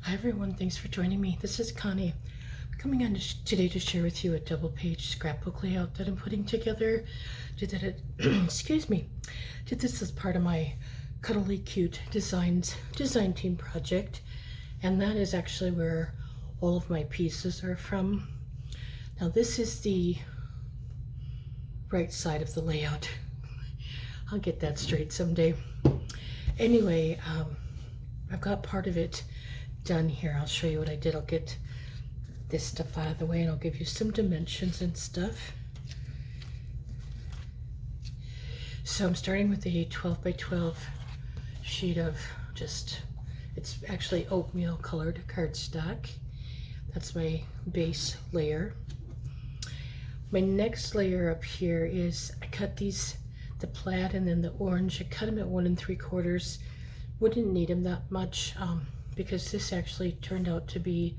Hi everyone, thanks for joining me. This is Connie. I'm coming on today to share with you a double-page scrapbook layout that I'm putting together. Excuse me. Did this as part of my Cuddly Cute design team project, and that is actually where all of my pieces are from. Now this is the right side of the layout. I'll get that straight someday. Anyway, I've got part of it done here. I'll show you what I did. I'll get this stuff out of the way and I'll give you some dimensions and stuff. So I'm starting with a 12 by 12 sheet of it's actually oatmeal colored cardstock. That's my base layer. My next layer up here is I cut the plaid and then the orange. I cut them at 1 3/4. Wouldn't need them that much because this actually turned out to be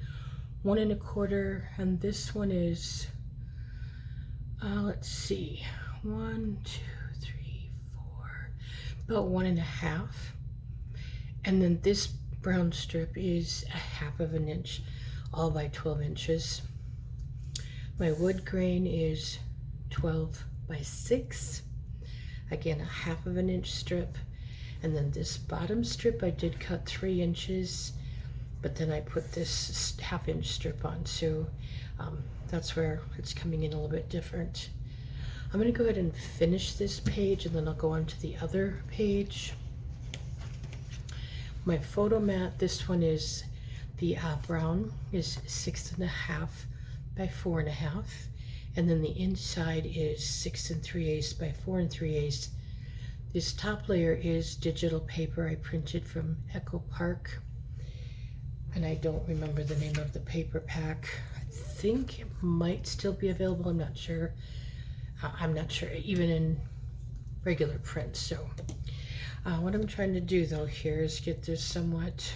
1 1/4, and this one is let's see, 1 2 3 4, about 1 1/2, and then this brown strip is 1/2 inch, all by 12 inches. My wood grain is 12 by 6, again 1/2 inch strip. And then this bottom strip I did cut 3 inches, but then I put this 1/2 inch strip on, so that's where it's coming in a little bit different. I'm going to go ahead and finish this page and then I'll go on to the other page. My photo mat, this one is the brown, is 6 1/2 by 4 1/2, and then the inside is 6 3/8 by 4 3/8. This top layer is digital paper I printed from Echo Park, and I don't remember the name of the paper pack. I think it might still be available. I'm not sure. Even in regular print. So what I'm trying to do though here is get this somewhat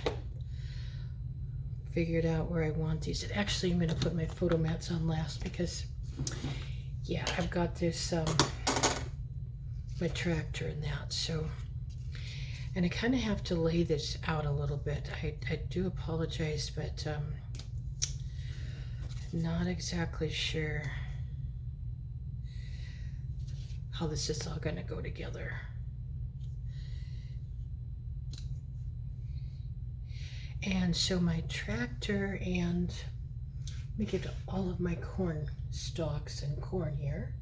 figured out where I want these. Actually, I'm going to put my photo mats on last because yeah, I've got this my tractor and that, so, and I kind of have to lay this out a little bit. I do apologize, but not exactly sure how this is all going to go together. And so my tractor, and let me get all of my corn stalks and corn here.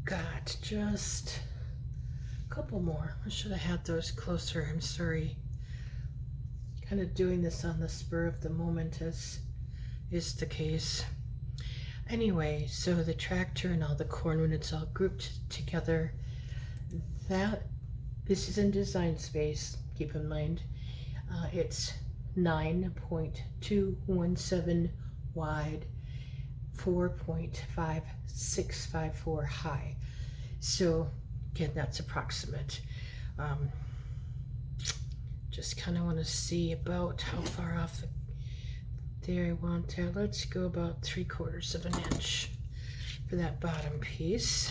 Got just a couple more. I should have had those closer. I'm sorry. Kind of doing this on the spur of the moment, as is the case. Anyway, so the tractor and all the corn, when it's all grouped together, this is in design space, keep in mind. It's 9.217 wide, 4.5654 high. So again, that's approximate. Just kind of want to see about how far off there I want there. Let's go about 3/4 inch for that bottom piece.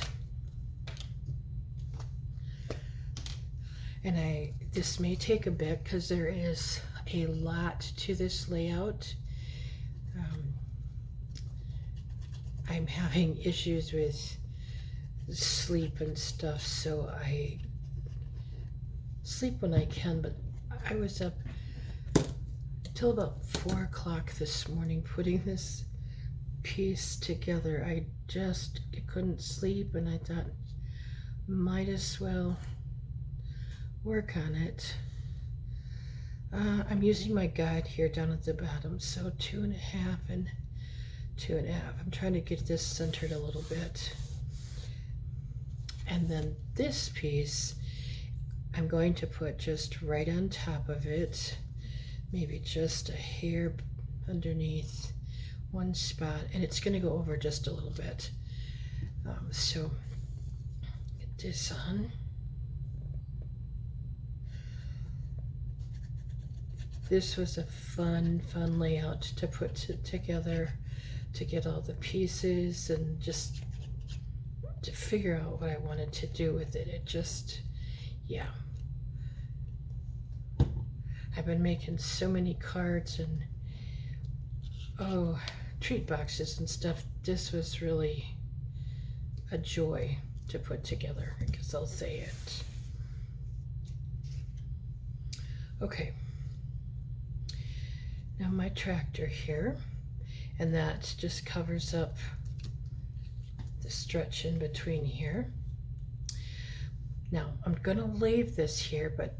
And this may take a bit because there is a lot to this layout. I'm having issues with sleep and stuff, so I sleep when I can, but I was up till about 4 o'clock this morning putting this piece together. I couldn't sleep, and I thought might as well work on it. I'm using my guide here down at the bottom, so 2 1/2 and 2 1/2. I'm trying to get this centered a little bit. And then this piece, I'm going to put just right on top of it, maybe just a hair underneath one spot, and it's going to go over just a little bit. So get this on. This was a fun layout to put together, to get all the pieces and just to figure out what I wanted to do with it. It just, yeah. I've been making so many cards and treat boxes and stuff. This was really a joy to put together, I guess I'll say it. Okay, now my tractor here, and that just covers up the stretch in between here. Now I'm gonna leave this here, but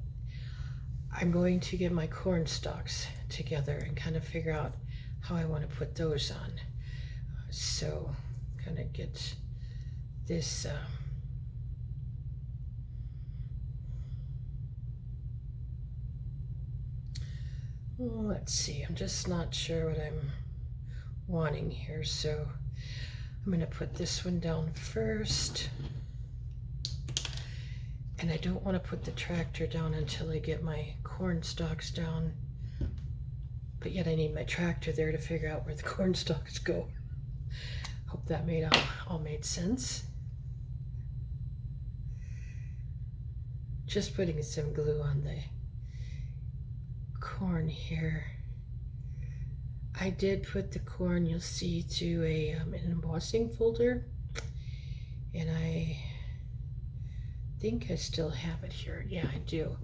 I'm going to get my corn stalks together and kind of figure out how I want to put those on. So kind of get this let's see, I'm just not sure what I'm wanting here, so I'm going to put this one down first. And I don't want to put the tractor down until I get my corn stalks down, but yet I need my tractor there to figure out where the corn stalks go. Hope that all made sense. Just putting some glue on the corn here. I did put the corn, you'll see, to an embossing folder, and I think I still have it here. Yeah, I do.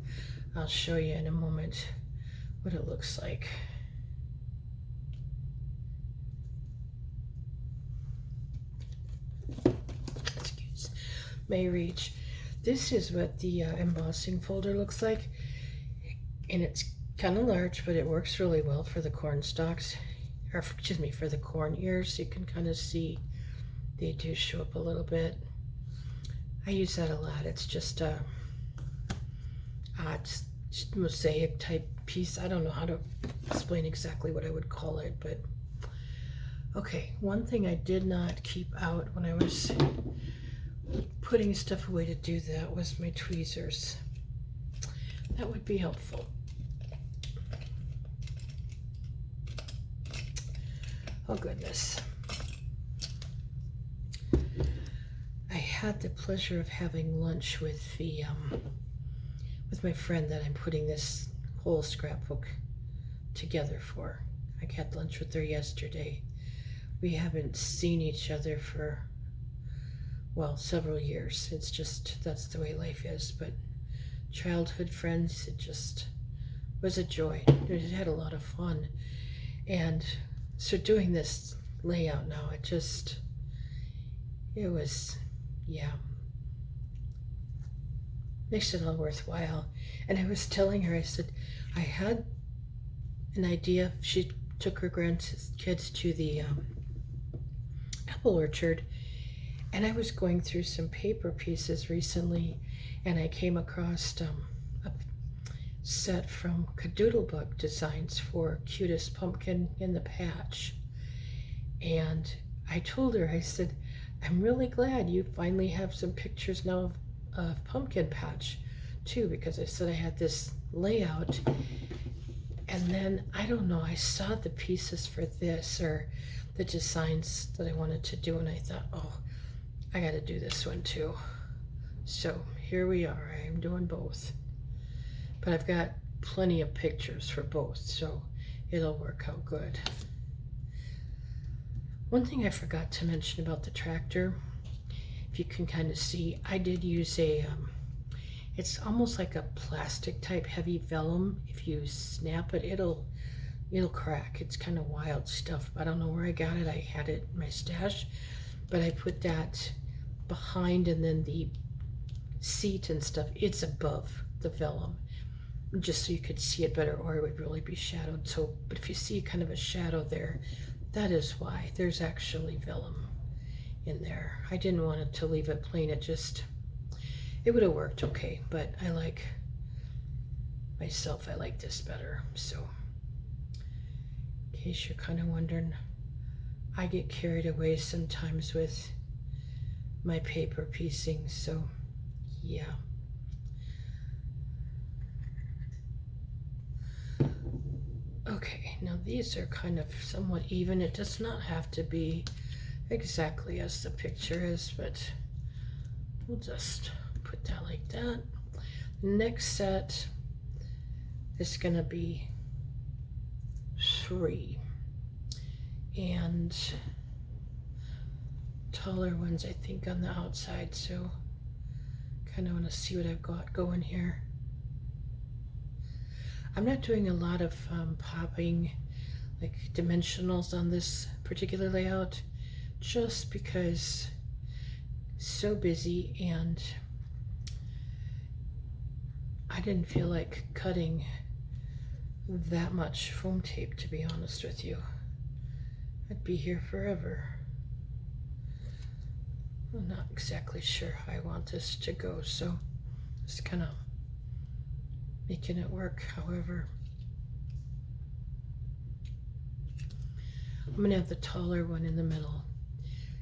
I'll show you in a moment what it looks like. Excuse my reach. This is what the embossing folder looks like, and it's kind of large, but it works really well for the corn stalks, or excuse me, for the corn ears. You can kind of see they do show up a little bit. I use that a lot. It's just a mosaic type piece. I don't know how to explain exactly what I would call it, but okay. One thing I did not keep out when I was putting stuff away to do that was my tweezers. That would be helpful. Oh goodness. I had the pleasure of having lunch with with my friend that I'm putting this whole scrapbook together for. I had lunch with her yesterday. We haven't seen each other for, well, several years. It's just, that's the way life is, but childhood friends, it just was a joy. We had a lot of fun. And so doing this layout now, it was, yeah, makes it all worthwhile. And I was telling her, I said, I had an idea. She took her grandkids to the apple orchard, and I was going through some paper pieces recently, and I came across a set from Cadoodlebook Designs for Cutest Pumpkin in the Patch. And I told her, I said, I'm really glad you finally have some pictures now of Pumpkin Patch too, because I said I had this layout, and then I don't know, I saw the pieces for this, or the designs that I wanted to do, and I thought, oh, I got to do this one too. So here we are. I'm doing both, but I've got plenty of pictures for both, so it'll work out good. One thing I forgot to mention about the tractor, if you can kind of see, I did use it's almost like a plastic type heavy vellum. If you snap it, it'll crack. It's kind of wild stuff. I don't know where I got it. I had it in my stash, but I put that behind, and then the seat and stuff, it's above the vellum, just so you could see it better, or it would really be shadowed. So, but if you see kind of a shadow there, that is why. There's actually vellum in there. I didn't want it to leave it plain. It would have worked okay, but I like this better. So in case you're kind of wondering, I get carried away sometimes with my paper piecing, so yeah. Okay, now these are kind of somewhat even. It does not have to be exactly as the picture is, but we'll just put that like that. Next set, is gonna be 3, and taller ones I think on the outside, so kind of want to see what I've got going here. I'm not doing a lot of popping like dimensionals on this particular layout just because so busy, and I didn't feel like cutting that much foam tape, to be honest with you. I'd be here forever. I'm not exactly sure how I want this to go, so just kind of making it work. However, I'm gonna have the taller one in the middle.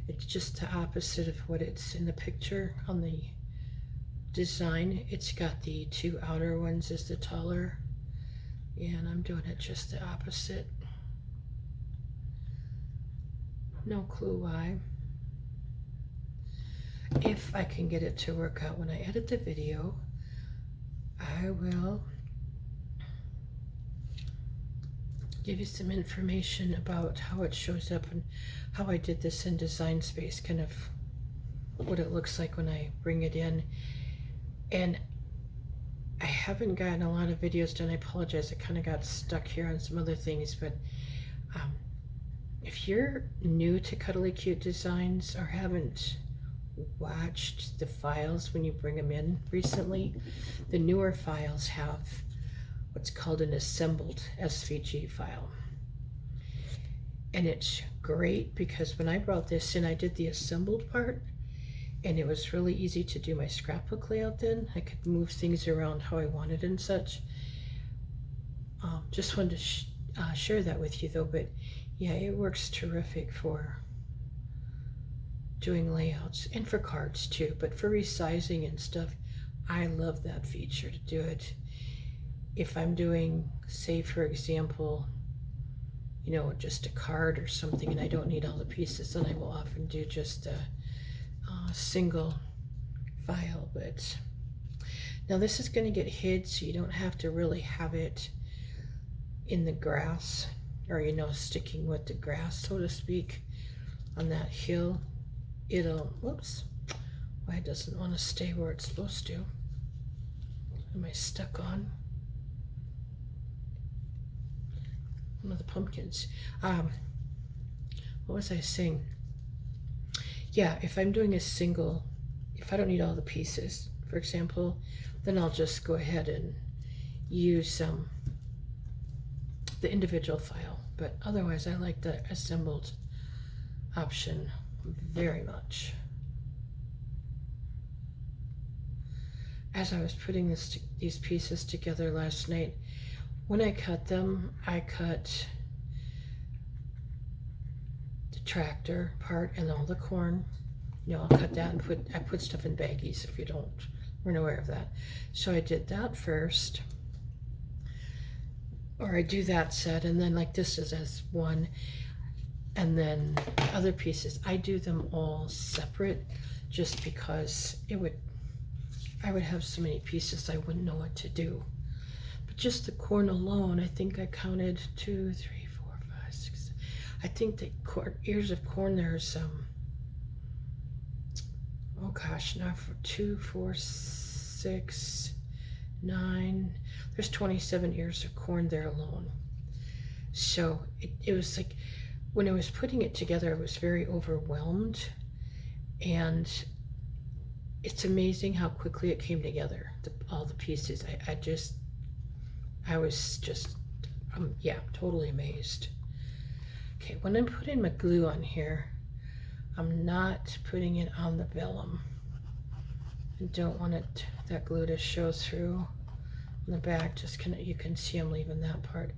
It's just the opposite of what it's in the picture on the design. It's got the 2 outer ones as the taller, and I'm doing it just the opposite. No clue why. If I can get it to work out when I edit the video, I will give you some information about how it shows up and how I did this in Design Space, kind of what it looks like when I bring it in. And I haven't gotten a lot of videos done. I apologize, I kind of got stuck here on some other things, but if you're new to Cuddly Cute Designs or haven't watched the files when you bring them in recently, the newer files have what's called an assembled SVG file. And it's great because when I brought this in, I did the assembled part, and it was really easy to do my scrapbook layout then. I could move things around how I wanted and such. Just wanted to share that with you though, but yeah, it works terrific for doing layouts and for cards too, but for resizing and stuff, I love that feature to do it. If I'm doing, say for example, you know, just a card or something and I don't need all the pieces, then I will often do just a single file. But now this is going to get hid, so you don't have to really have it in the grass, or you know, sticking with the grass, so to speak, on that hill. It'll, whoops, why it doesn't want to stay where it's supposed to. Am I stuck on one of the pumpkins? What was I saying? Yeah, if I'm doing a single, if I don't need all the pieces, for example, then I'll just go ahead and use the individual file. But otherwise, I like the assembled option very much. As I was putting these pieces together last night, when I cut them, I cut the tractor part and all the corn. You know, I'll cut that and I put stuff in baggies if you weren't aware of that. So I did that first, or I do that set, and then like this is as one, and then other pieces, I do them all separate just because I would have so many pieces I wouldn't know what to do. But just the corn alone, I think I counted 2, 3, 4, 5, 6. I think the ears of corn, there's oh gosh, now for 2, 4, 6, 9. There's 27 ears of corn there alone. So it was like, when I was putting it together, I was very overwhelmed, and it's amazing how quickly it came together, all the pieces. I was just, yeah, totally amazed. Okay, when I'm putting my glue on here, I'm not putting it on the vellum. I don't want that glue to show through on the back. Just you can see I'm leaving that part.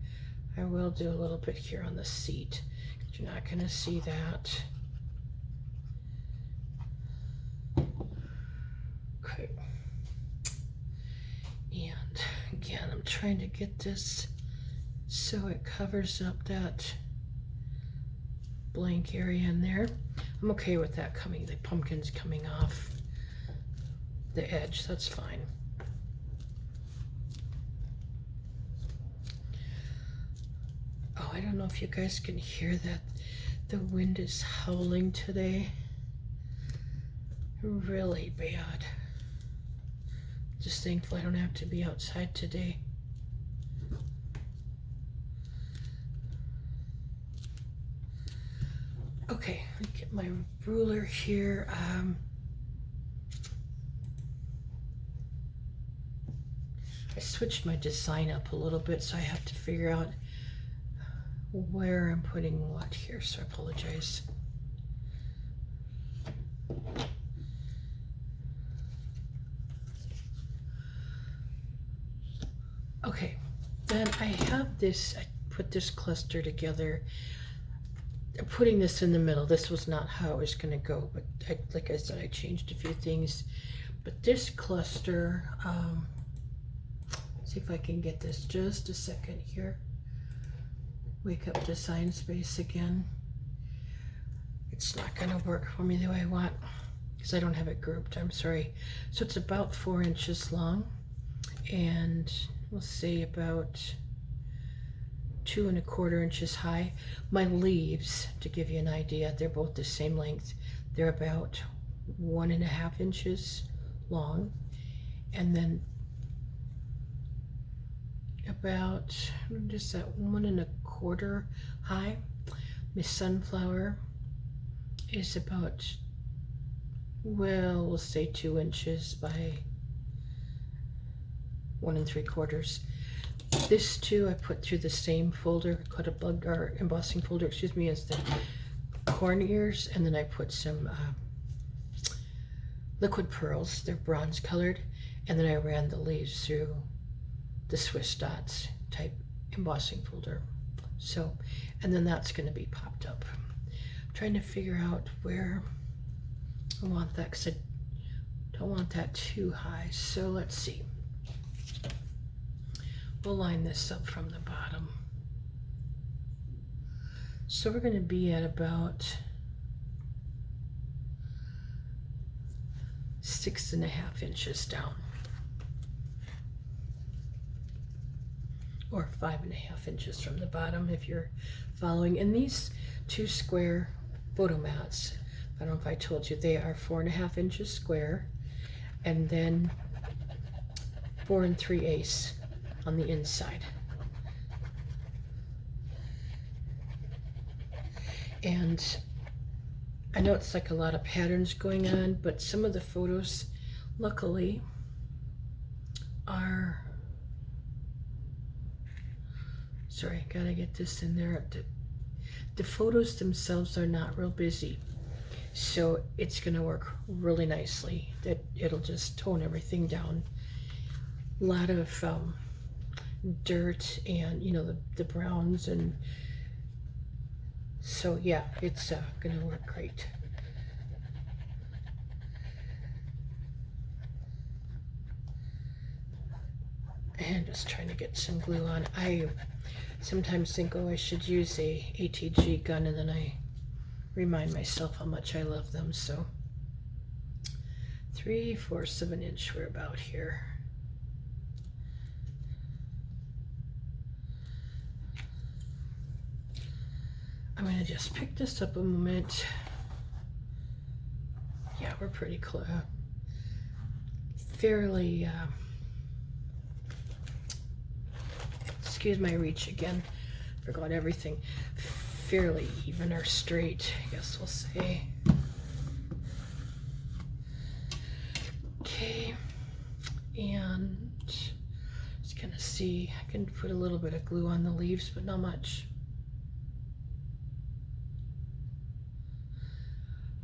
I will do a little bit here on the seat. You're not going to see that. Okay. And again, I'm trying to get this so it covers up that blank area in there. I'm okay with that the pumpkins coming off the edge. That's fine. don't know if you guys can hear that. The wind is howling today. Really bad. Just thankful I don't have to be outside today. Okay, let me get my ruler here. I switched my design up a little bit, so I have to figure out where I'm putting what here, so I apologize. Okay, then I have this, I put this cluster together. I'm putting this in the middle. This was not how it was going to go, but like I said, I changed a few things. But this cluster, see if I can get this just a second here. Wake up design space again. It's not going to work for me the way I want because I don't have it grouped. I'm sorry. So it's about 4 inches long, and we'll say about 2 1/4 inches high. My leaves, to give you an idea, they're both the same length. They're about 1.5 inches long, and then about just that 1 1/4 high. My sunflower is about, well, we'll say 2 inches by 1 3/4. This too I put through the same folder, cut a bug or embossing folder, excuse me, as the corn ears, and then I put some liquid pearls. They're bronze colored, and then I ran the leaves through the Swiss dots type embossing folder. So, and then that's going to be popped up. I'm trying to figure out where I want that because I don't want that too high. So let's see. We'll line this up from the bottom. So we're going to be at about 6.5 inches down, or 5.5 inches from the bottom if you're following. And these 2 square photo mats, I don't know if I told you, they are 4.5 inches square, and then 4 3/8 on the inside. And I know it's like a lot of patterns going on, but some of the photos, luckily, are, sorry, gotta get this in there. The photos themselves are not real busy, so it's gonna work really nicely. That it'll just tone everything down. A lot of dirt and, you know, the browns, and so yeah, it's gonna work great. And just trying to get some glue on. I sometimes think, oh, I should use a ATG gun, and then I remind myself how much I love them. So 3/4 of an inch, we're about here. I'm going to just pick this up a moment. Yeah, we're pretty close. Fairly, excuse my reach again, forgot everything. Fairly even or straight, I guess we'll say. Okay, and just gonna see, I can put a little bit of glue on the leaves, but not much.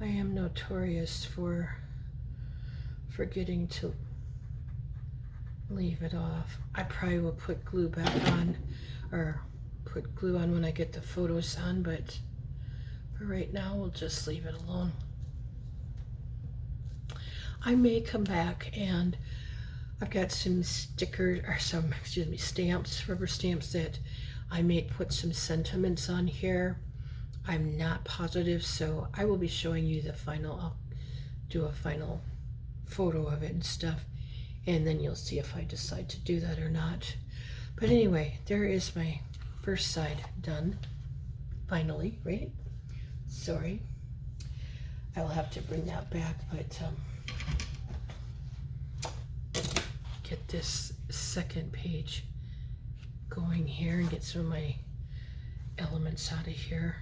I am notorious for forgetting to leave it off. I probably will put glue back on, or put glue on when I get the photos on, but for right now we'll just leave it alone. I may come back, and I've got some stickers, or some, excuse me, stamps, rubber stamps, that I may put some sentiments on here. I'm not positive, so I will be showing you the final. I'll do a final photo of it and stuff, and then you'll see if I decide to do that or not. But anyway, there is my first side done. finally, right? Sorry. I'll have to bring that back, but get this second page going here and get some of my elements out of here.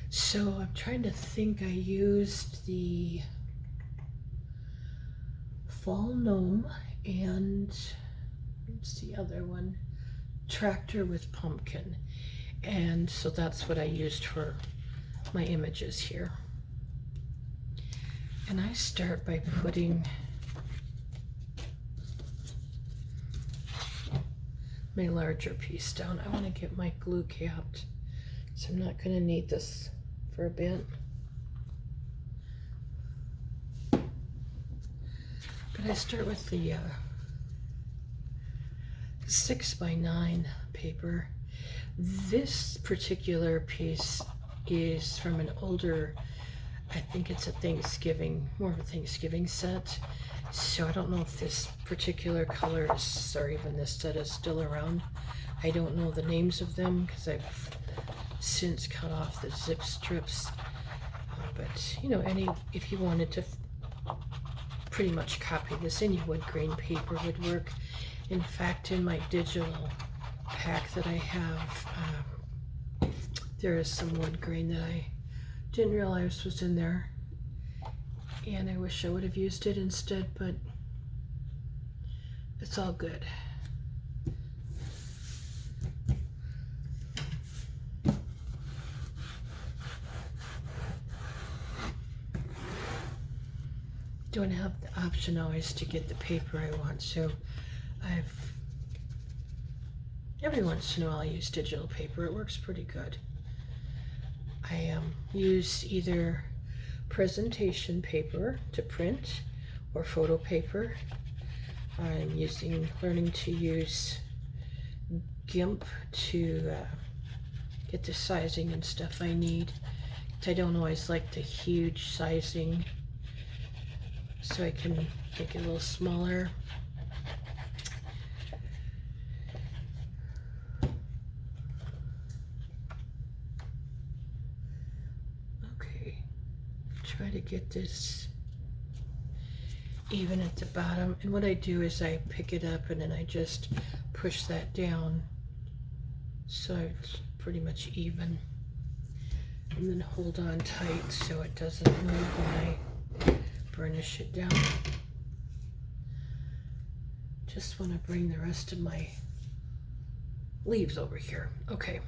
So I'm trying to think. I used the Fall Gnome and what's the other one? Tractor with Pumpkin. And so that's what I used for my images here. And I start by putting my larger piece down. I want to get my glue capped, so I'm not going to need this for a bit. But I start with the 6x9 paper. This particular piece is from an older, I think it's a Thanksgiving, more of a Thanksgiving set. So I don't know if this particular color is, or even this set is still around. I don't know the names of them because I've since cut off the zip strips. But you know, if you wanted to pretty much copy this, any wood grain paper would work. In fact, in my digital pack that I have, there is some wood grain that I didn't realize was in there, and I wish I would have used it instead, but it's all good. Don't have the option always to get the paper I want, so every once in a while I use digital paper. It works pretty good. I use either presentation paper to print or photo paper. I'm learning to use GIMP to get the sizing and stuff I need. I don't always like the huge sizing, so I can make it a little smaller. Okay, try to get this even at the bottom, and what I do is I pick it up and then I just push that down so it's pretty much even, and then hold on tight so it doesn't move when I burnish it down. Just want to bring the rest of my leaves over here. Okay,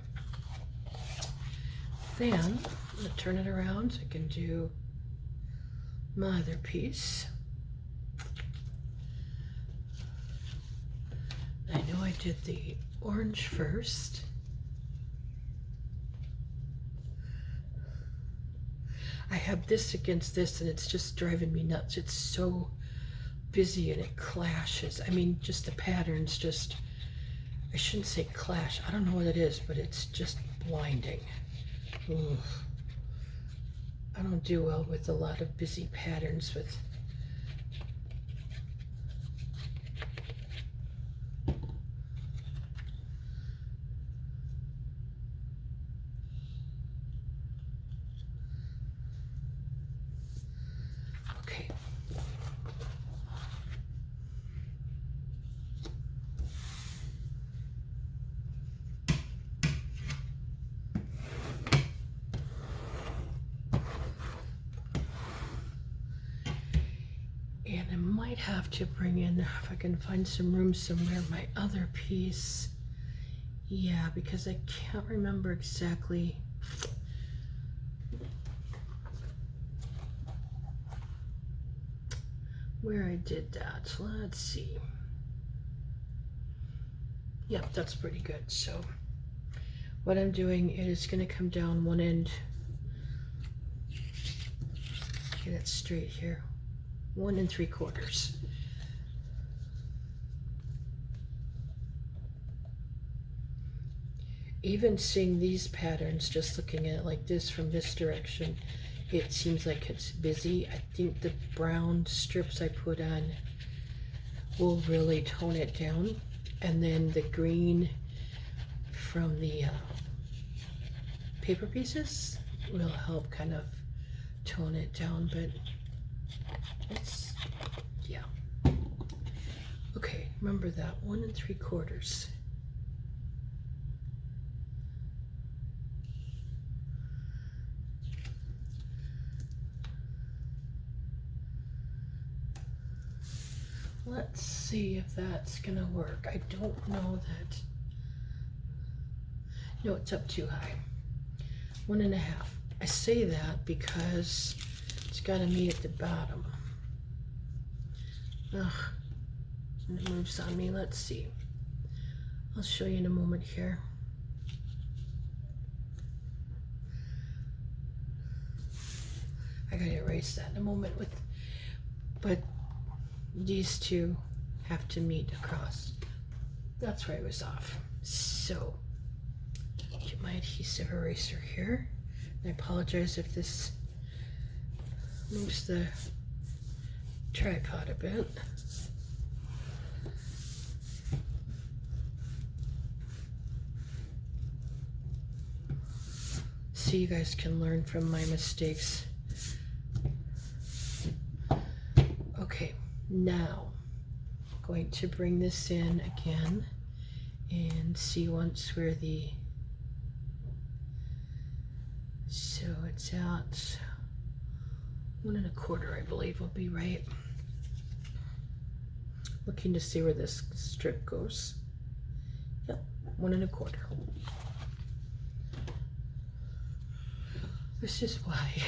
then I'm going to turn it around so I can do my other piece. I know I did the orange first. I have this against this and it's just driving me nuts. It's so busy and it clashes. I mean, just the patterns just, I shouldn't say clash. I don't know what it is, but it's just blinding. Ugh. I don't do well with a lot of busy patterns with have to bring in, if I can find some room somewhere, my other piece. Yeah, because I can't remember exactly where I did that. Let's see. Yep, that's pretty good. So what I'm doing is going to come down one end. Get it straight here. 1 3/4. Even seeing these patterns, just looking at it like this from this direction, it seems like it's busy. I think the brown strips I put on will really tone it down, and then the green from the paper pieces will help kind of tone it down, but it's, yeah. Okay, remember that 1 3/4. Let's see if that's gonna work. I don't know that. No, it's up too high. 1 1/2. I say that because it's got to meet at the bottom. Ugh, and it moves on me. Let's see. I'll show you in a moment here. I gotta erase that in a moment but these two have to meet across. That's where I was off. So, get my adhesive eraser here. I apologize if this moves the tripod a bit. So you guys can learn from my mistakes. Okay, now I'm going to bring this in again and see once where the, so it's at 1 1/4, I believe will be right. Looking to see where this strip goes. Yep, 1 1/4. This is why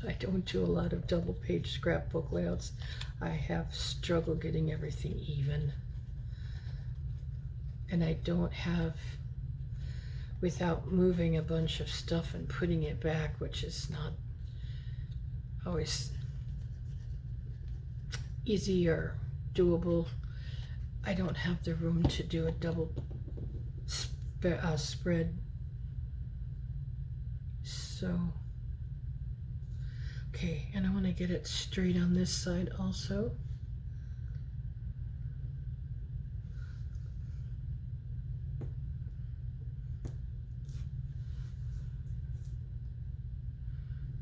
I don't do a lot of double page scrapbook layouts. I have struggled getting everything even. And I don't have, without moving a bunch of stuff and putting it back, which is not always easy or doable, I don't have the room to do a double spread. So, okay, and I want to get it straight on this side also.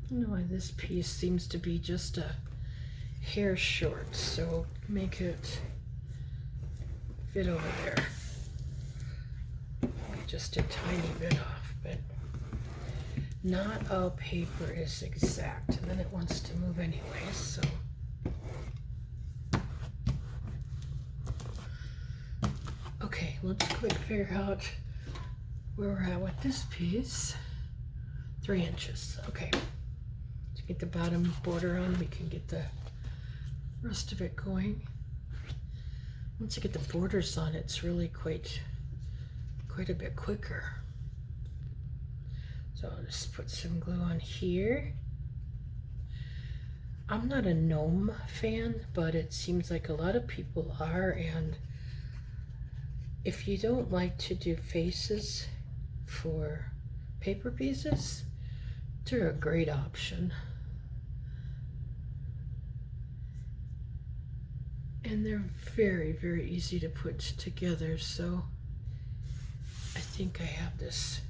I don't know why this piece seems to be just a hair short, so make it fit over there. Just a tiny bit off, but not all paper is exact, and then it wants to move anyway, so. Okay, let's quick figure out where we're at with this piece. 3 inches, okay. To get the bottom border on, we can get the rest of it going. Once you get the borders on, it's really quite a bit quicker. So I'll just put some glue on here. I'm not a gnome fan, but it seems like a lot of people are, and if you don't like to do faces for paper pieces, they're a great option. And they're very, very easy to put together, so I think I have this.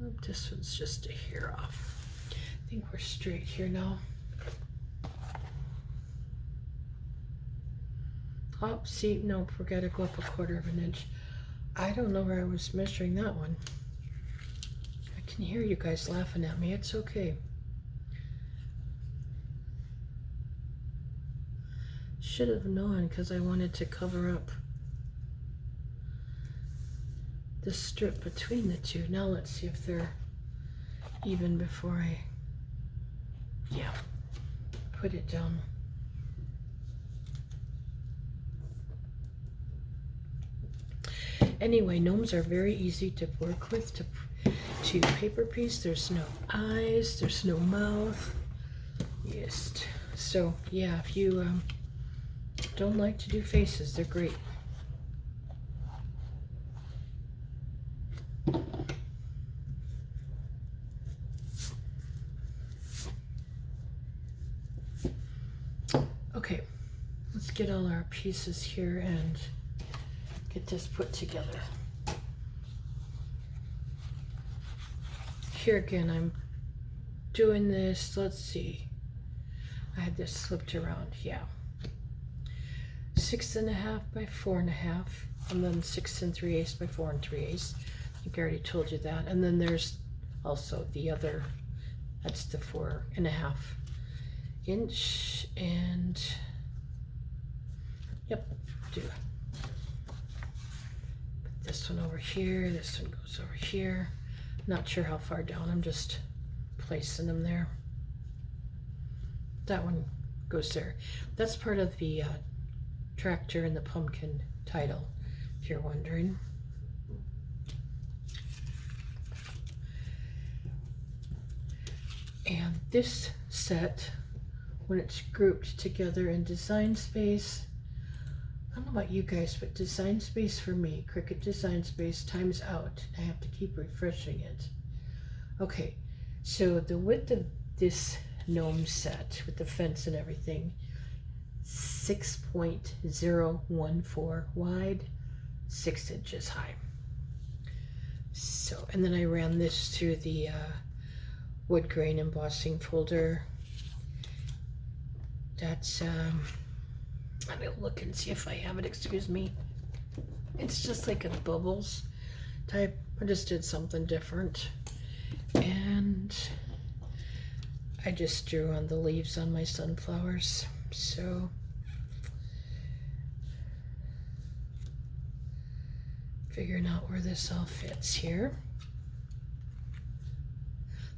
Oh, this one's just a hair off. I think we're straight here now. Oh, see, nope, we gotta go up 1/4 inch. I don't know where I was measuring that one. I can hear you guys laughing at me, it's okay. Should have known, because I wanted to cover up the strip between the two. Now let's see if they're even before I, yeah, put it down. Anyway, gnomes are very easy to work with to paper piece. There's no eyes, there's no mouth. Yes. So yeah, if you don't like to do faces, they're great. Okay, let's get all our pieces here and get this put together. here again, I'm doing this, let's see. I had this flipped around, yeah. 6.5 by 4.5, and then 6 3/8 by 4 3/8. I think I already told you that. And then there's also the other, that's the 4.5 inch, and yep, do put this one over here, this one goes over here. Not sure how far down, I'm just placing them there. That one goes there. That's part of the tractor and the pumpkin title, if you're wondering. And this set, when it's grouped together in Design Space, I don't know about you guys, but Design Space for me, Cricut Design Space, times out. I have to keep refreshing it. Okay, so the width of this gnome set with the fence and everything, 6.014 wide, 6 inches high. So, and then I ran this through the wood grain embossing folder. That's let me look and see if I have it, excuse me. It's just like a bubbles type. I just did something different. And I just drew on the leaves on my sunflowers. So figuring out where this all fits here.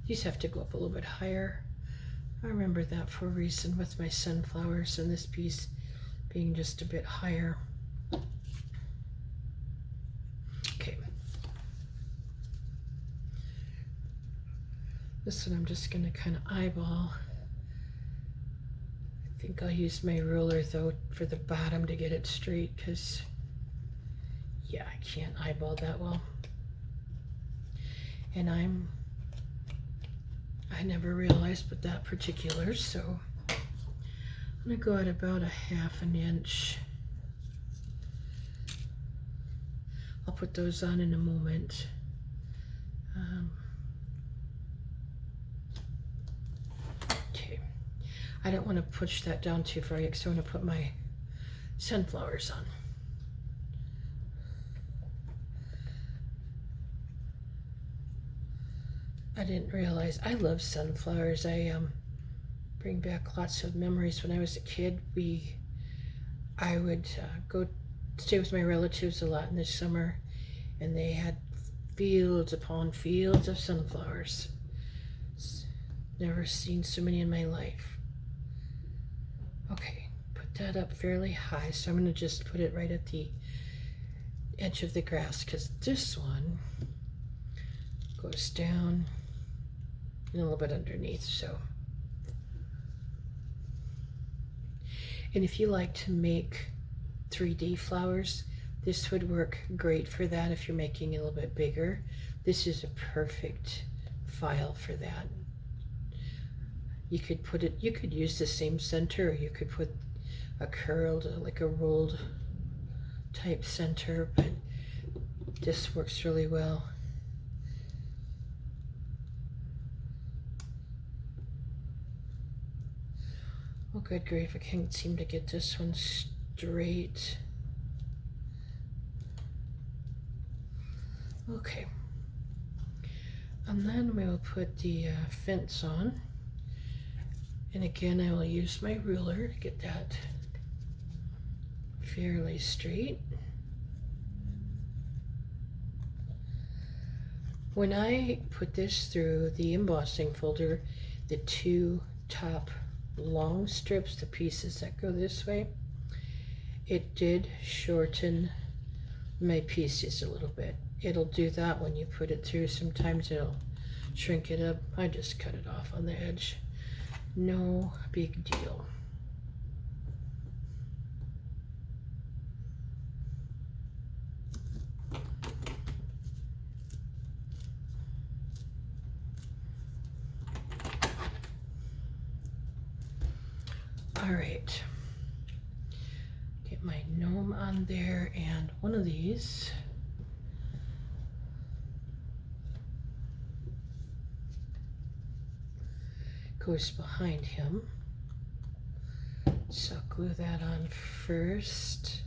These have to go up a little bit higher. I remember that for a reason with my sunflowers and this piece being just a bit higher. Okay. This one I'm just going to kind of eyeball. I think I'll use my ruler though for the bottom to get it straight, because yeah, I can't eyeball that well. And I never realized but that particular, so I'm going to go at about 1/2 inch. I'll put those on in a moment. Okay, I don't want to push that down too far yet because I want to put my sunflowers on. I didn't realize I love sunflowers. I bring back lots of memories. When I was a kid, I would go stay with my relatives a lot in the summer, and they had fields upon fields of sunflowers. Never seen so many in my life. Okay, put that up fairly high, so I'm going to just put it right at the edge of the grass, because this one goes down and a little bit underneath. So, and if you like to make 3D flowers, this would work great for that. If you're making it a little bit bigger, this is a perfect file for that. You could put it, you could use the same center, or you could put a curled, like a rolled type center, but this works really well. Oh, good grief, I can't seem to get this one straight. Okay. And then we will put the fence on. And again, I will use my ruler to get that fairly straight. When I put this through the embossing folder, the two top long strips, the pieces that go this way, it did shorten my pieces a little bit. It'll do that when you put it through. Sometimes it'll shrink it up. I just cut it off on the edge. No big deal. All right, get my gnome on there, and one of these goes behind him. So glue that on first.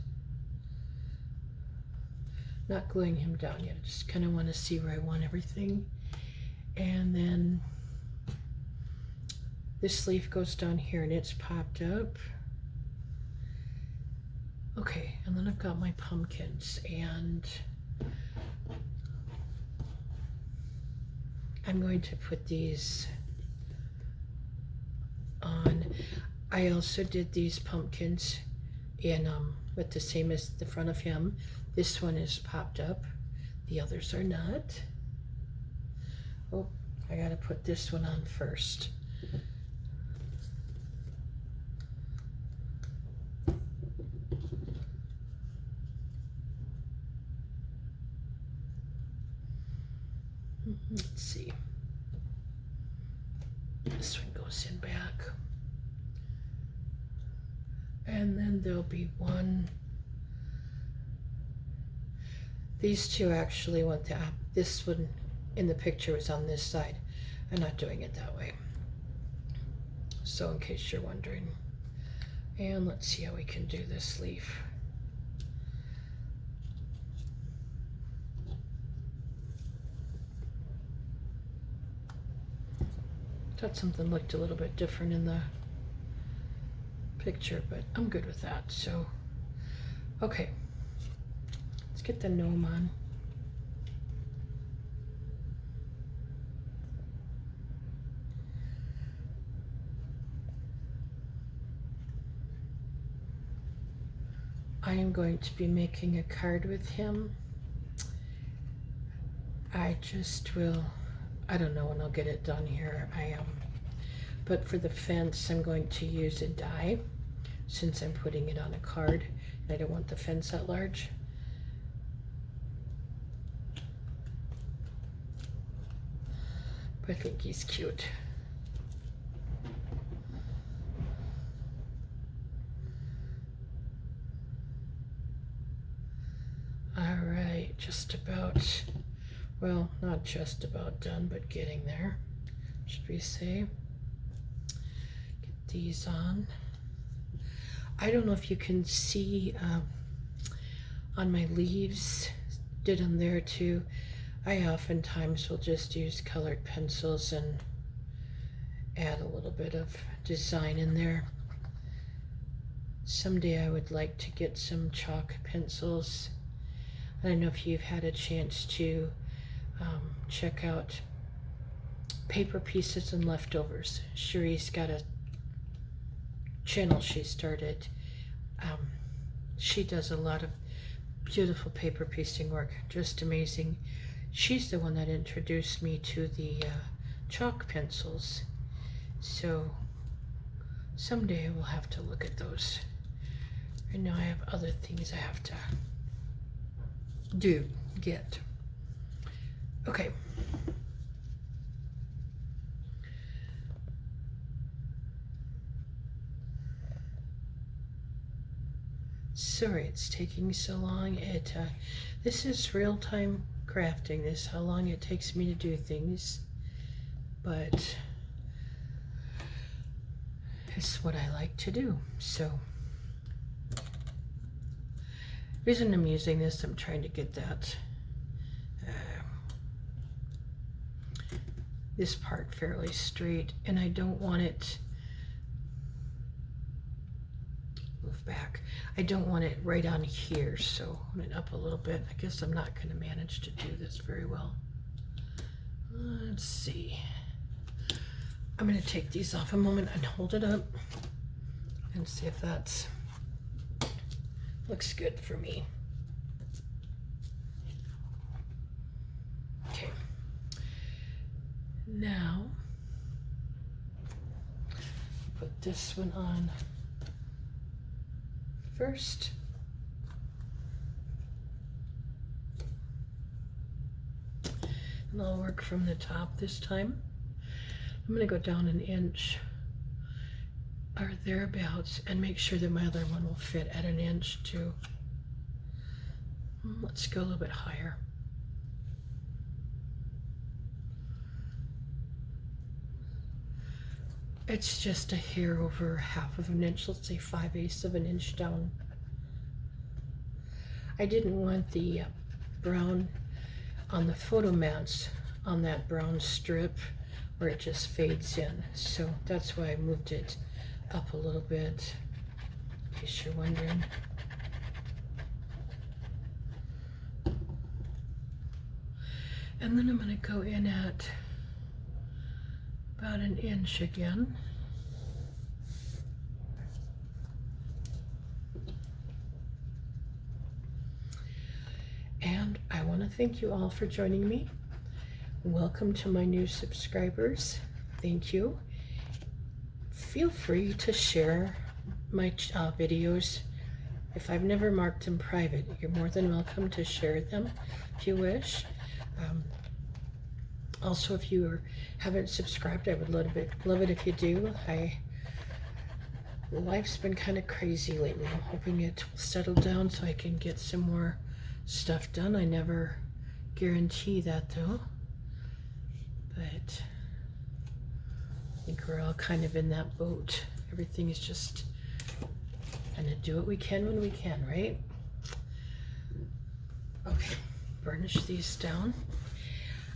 Not gluing him down yet, I just kind of want to see where I want everything. And then this sleeve goes down here and it's popped up. Okay, and then I've got my pumpkins, and I'm going to put these on. I also did these pumpkins in with the same as the front of him. This one is popped up, the others are not. Oh, I gotta put this one on first. Let's see. This one goes in back. And then there'll be one. These two actually went to, this one in the picture was on this side. I'm not doing it that way. So in case you're wondering. And let's see how we can do this leaf. Thought something looked a little bit different in the picture, but I'm good with that. So, okay, let's get the gnome on. I am going to be making a card with him. I just will, I don't know when I'll get it done here. But for the fence, I'm going to use a die since I'm putting it on a card. I don't want the fence that large. But I think he's cute. All right, just about, well, not just about done, but getting there, should we say. Get these on. I don't know if you can see on my leaves, did them there too. I oftentimes will just use colored pencils and add a little bit of design in there. Someday I would like to get some chalk pencils. I don't know if you've had a chance to check out Paper Pieces and Leftovers. Cherie's got a channel she started. She does a lot of beautiful paper piecing work, just amazing. She's the one that introduced me to the chalk pencils. So someday I will have to look at those. Right now I have other things I have to get. Okay. Sorry it's taking so long. This is real-time crafting. This is how long it takes me to do things, but it's what I like to do. So the reason I'm using this, I'm trying to get that this part fairly straight, and I don't want it, move back, I don't want it right on here, so I'm it up a little bit. I guess I'm not going to manage to do this very well. Let's see. I'm going to take these off a moment and hold it up and see if that's looks good for me. Okay. Now, put this one on first. And I'll work from the top this time. I'm going to go down an inch or thereabouts and make sure that my other one will fit at an inch too. Let's go a little bit higher. It's just a hair over 1/2 of an inch, let's say 5/8 of an inch down. I didn't want the brown on the photo mats on that brown strip where it just fades in, so that's why I moved it up a little bit, in case you're wondering. And then I'm going to go in at about 1 inch again. And I want to thank you all for joining me. Welcome to my new subscribers. Thank you. Feel free to share my videos. If I've never marked them private, you're more than welcome to share them if you wish. Also, if you haven't subscribed, I would love it if you do. Life's been kind of crazy lately. I'm hoping it will settle down so I can get some more stuff done. I never guarantee that though, but I think we're all kind of in that boat. Everything is just kind of do what we can when we can, right? Okay, burnish these down.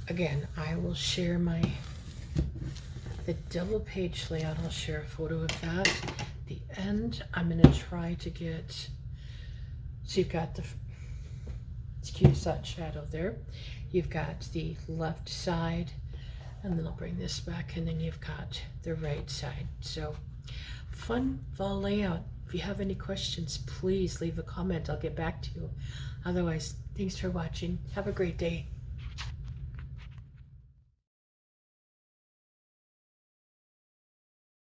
Again, I will share the double page layout. I'll share a photo of that. The end, I'm going to try to get, so you've got the excuse that shadow there. You've got the left side, and then I'll bring this back, and then you've got the right side. So fun fall layout. If you have any questions, please leave a comment. I'll get back to you. Otherwise, thanks for watching. Have a great day.